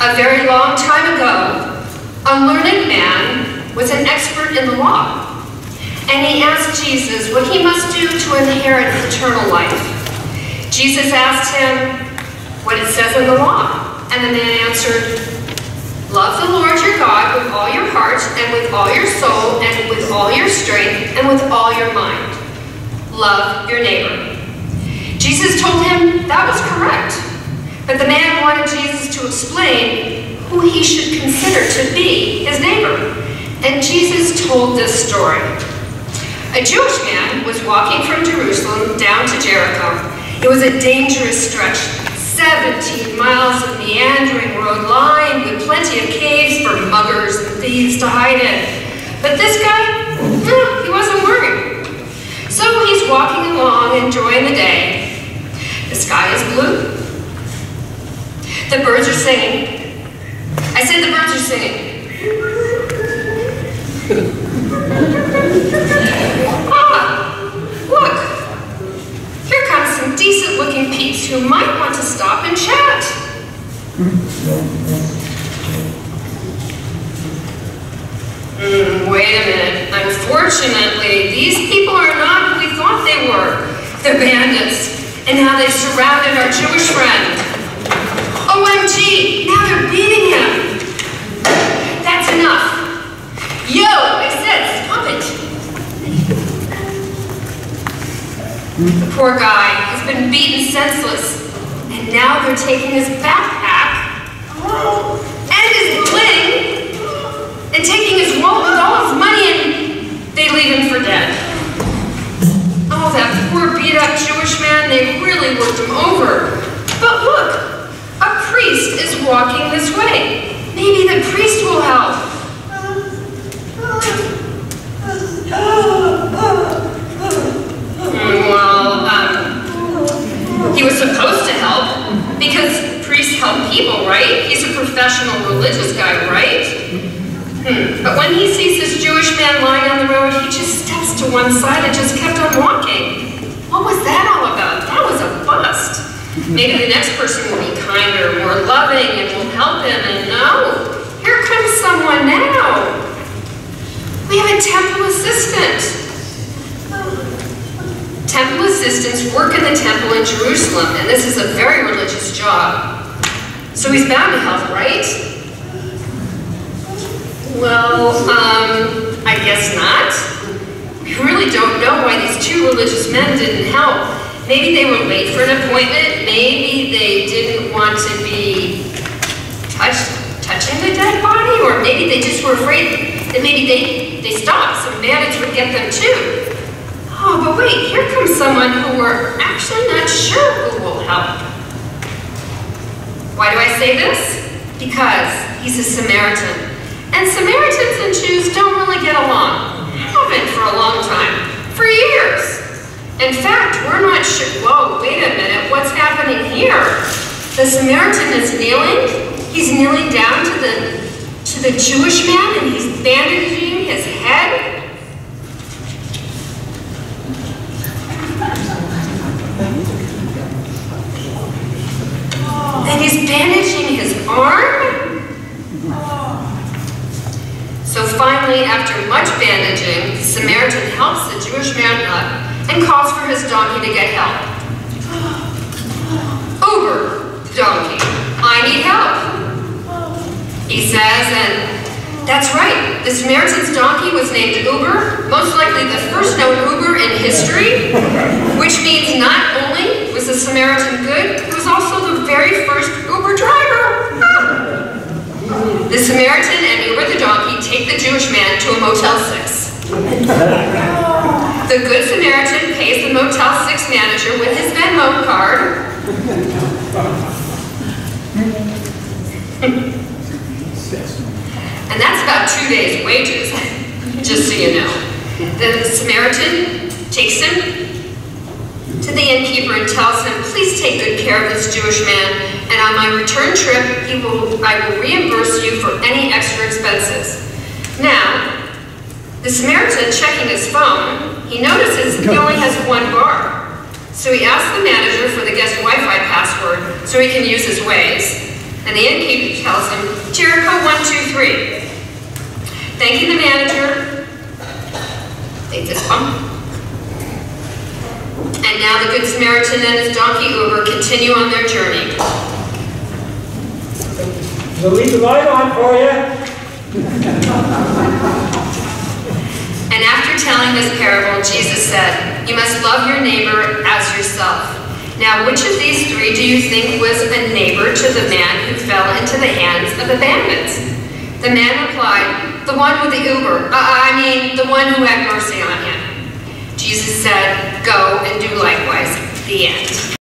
A very long time ago, a learned man was an expert in the law, and he asked Jesus what he must do to inherit eternal life. Jesus asked him what it says in the law, and the man answered, "Love the Lord your God with all your heart, and with all your soul, and with all your strength, and with all your mind. Love your neighbor." Jesus told him that was correct, but the man wanted Jesus to explain who he should consider to be his neighbor. And Jesus told this story. A Jewish man was walking from Jerusalem down to Jericho. It was a dangerous stretch, 17 miles of meandering road lined with plenty of caves for muggers and thieves to hide in. But this guy, he wasn't worried. So he's walking along, enjoying the day. The sky is blue. The birds are singing. I said the birds are singing. Look. Here comes some decent-looking peeps who might want to stop and chat. Wait a minute. Unfortunately, these people are not who we thought they were. They're bandits, and now they've surrounded our Jewish friend. OMG, now they're beating him. That's enough. Yo, I said, stop it. The poor guy has been beaten senseless, and now they're taking his backpack and his bling and taking his wallet with all his money, and they leave him for dead. Oh, that poor beat-up Jewish man, they really worked him over. But look. A priest is walking this way. Maybe the priest will help. He was supposed to help because priests help people, right? He's a professional religious guy, right? But when he sees this Jewish man lying on the road, he just steps to one side and just kept on walking. What was that all about? That was a bust. Maybe the next person will be kinder, more loving, and will help him. And no, here comes someone now. We have a temple assistant. Temple assistants work in the temple in Jerusalem, and this is a very religious job. So he's bound to help, right? Well, I guess not. We really don't know why these two religious men didn't help. Maybe they were late for an appointment. Maybe they didn't want to be touching the dead body, or maybe they just were afraid that maybe they stopped. Some bandits would get them too. Oh, but wait, here comes someone who we're actually not sure who will help. Why do I say this? Because he's a Samaritan. And Samaritans and Jews don't really get along. Haven't for a long time. For years. In fact, we're not sure. Whoa, wait a minute. What's happening here? The Samaritan is kneeling. He's kneeling down to the Jewish man, and he's bandaging his head. And he's bandaging his arm. So finally, after much bandaging, the Samaritan helps the Jewish man up and calls for his donkey to get help. Uber, donkey, I need help, he says, and that's right. The Samaritan's donkey was named Uber, most likely the first known Uber in history, which means not only was the Samaritan good, he was also the very first Uber driver. The Samaritan and Uber the donkey take the Jewish man to a Motel 6. The Good Samaritan pays the Motel 6 manager with his Venmo card. And that's about 2 days' wages, just so you know. The Samaritan takes him to the innkeeper and tells him, please take good care of this Jewish man, and on my return trip, I will reimburse you for any extra expenses. Now, the Samaritan, checking his phone, he notices he only has one bar. So he asks the manager for the guest Wi-Fi password so he can use his Waze. And the innkeeper tells him, Jericho 1, 2, 3. Thanking the manager, take this one. And now the Good Samaritan and his donkey Uber continue on their journey. We'll leave the light on for you. And after telling this parable, Jesus said, you must love your neighbor as yourself. Now, which of these three do you think was a neighbor to the man who fell into the hands of the bandits? The man replied, the one with the Uber, the one who had mercy on him. Jesus said, go and do likewise. The end.